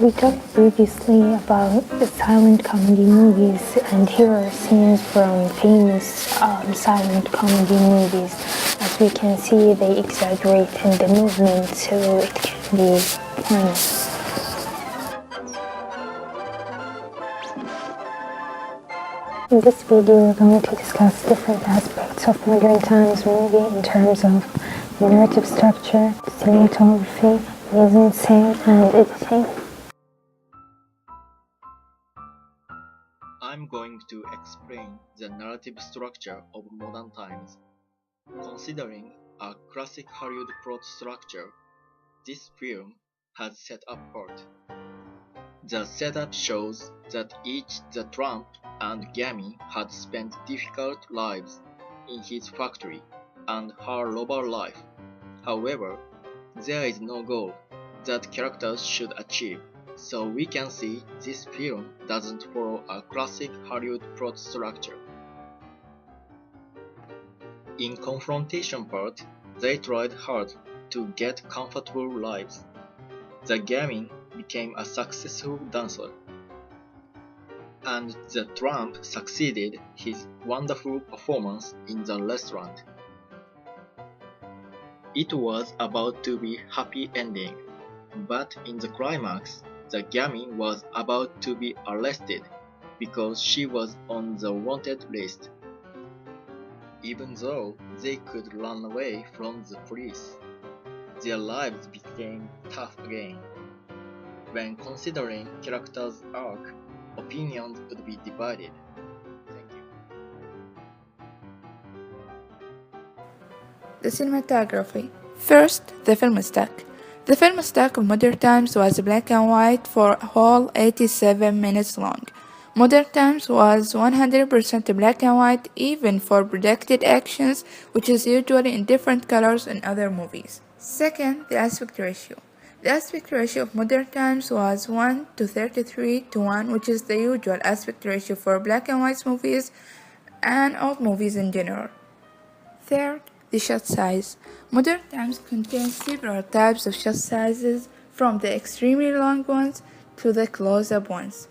We talked previously about the silent comedy movies, and here are scenes from famous silent comedy movies. As we can see, they exaggerate in the movement so it can be funny. In this video, we're going to discuss different aspects of Modern Times movie in terms of narrative structure, cinematography, mise-en-scène, and editing. I'm going to explain the narrative structure of Modern Times. Considering a classic Hollywood plot structure, this film has set up plot. The setup shows that each the Trump and Gammy had spent difficult lives in his factory and her robot life. However, there is no goal that characters should achieve, so we can see this film doesn't follow a classic Hollywood plot structure. In confrontation part, they tried hard to get comfortable lives. The Gaming became a successful dancer, and the Trump succeeded his wonderful performance in the restaurant. It was about to be happy ending, but in the climax, the Gammy was about to be arrested because she was on the wanted list. Even though they could run away from the police, their lives became tough again. When considering characters' arc, opinions could be divided. Thank you. The cinematography. First, the film stock. The film stock of Modern Times was black and white for a whole 87 minutes long. Modern Times was 100% black and white even for predicted actions, which is usually in different colors in other movies. Second, the aspect ratio. The aspect ratio of Modern Times was 1 to 33 to 1, which is the usual aspect ratio for black and white movies and old movies in general. Third, the shot size. Modern Times contains several types of shot sizes, from the extremely long ones to the close-up ones.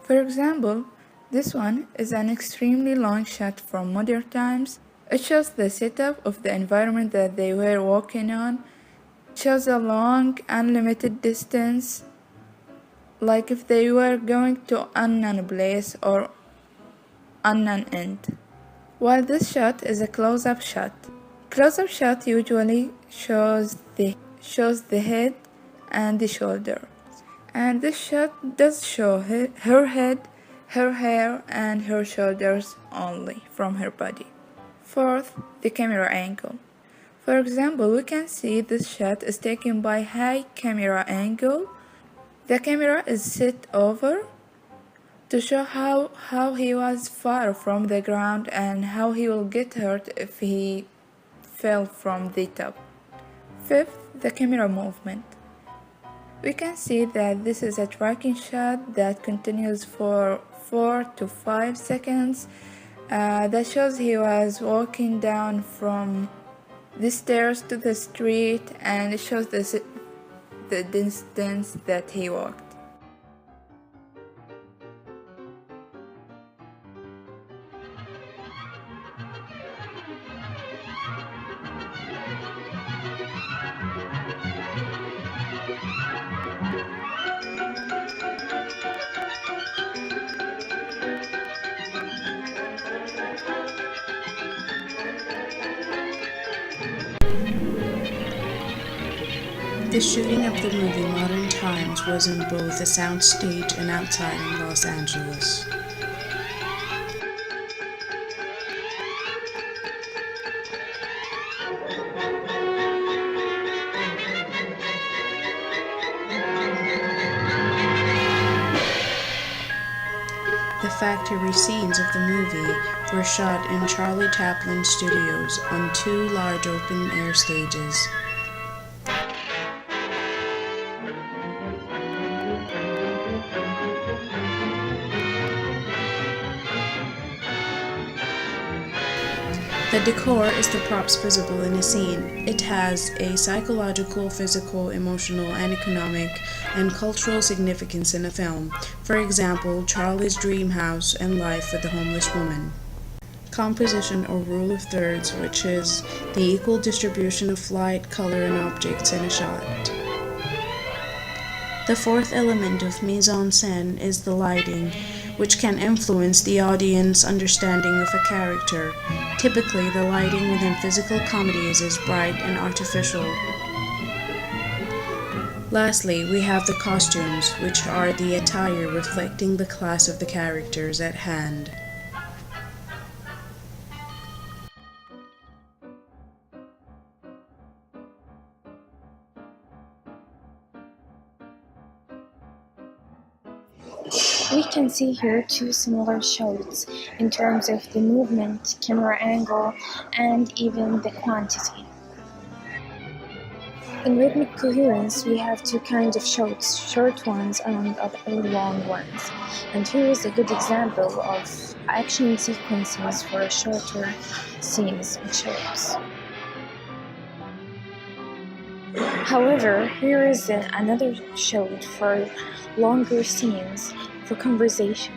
For example, this one is an extremely long shot from Modern Times. It shows the setup of the environment that they were walking on. It shows a long, unlimited distance, like if they were going to unknown place or unknown end. While this shot is a close-up shot. Close-up shot usually shows the head and the shoulder. And this shot does show her head, her hair, and her shoulders only from her body. Fourth, the camera angle. For example, we can see this shot is taken by high camera angle. The camera is set over to show how he was far from the ground and how he will get hurt if he fell from the top. Fifth, the camera movement. We can see that this is a tracking shot that continues for 4 to 5 seconds. That shows he was walking down from the stairs to the street, and it shows the distance that he walked. The shooting of the movie Modern Times was in both a soundstage and outside in Los Angeles. The factory scenes of the movie were shot in Charlie Chaplin Studios on 2 large open-air stages. The decor is the props visible in a scene. It has a psychological, physical, emotional, and economic and cultural significance in a film. For example, Charlie's dream house and life with the homeless woman. Composition or rule of thirds, which is the equal distribution of light, color, and objects in a shot. The fourth element of mise-en-scène is the lighting, which can influence the audience understanding of a character. Typically, the lighting within physical comedies is bright and artificial. Lastly, we have the costumes, which are the attire reflecting the class of the characters at hand. We can see here two similar shots in terms of the movement, camera angle, and even the quantity. In rhythmic coherence, we have two kinds of shots, short ones and other long ones. And here is a good example of action sequences for shorter scenes and shots. However, here is another shot for longer scenes for conversation.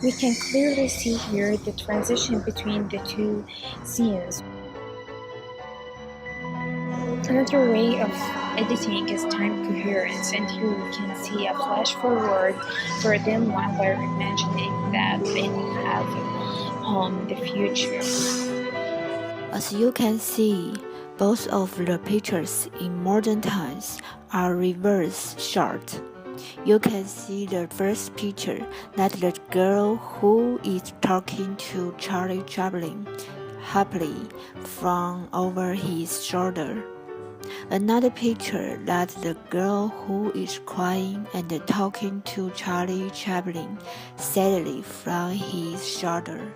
We can clearly see here the transition between the two scenes. Another way of editing is time coherence, and here we can see a flash forward for them while they're imagining that they have the future. As you can see, both of the pictures in modern times are reverse shot. You can see the first picture that the girl who is talking to Charlie Chaplin happily from over his shoulder. Another picture that the girl who is crying and talking to Charlie Chaplin sadly from his shoulder.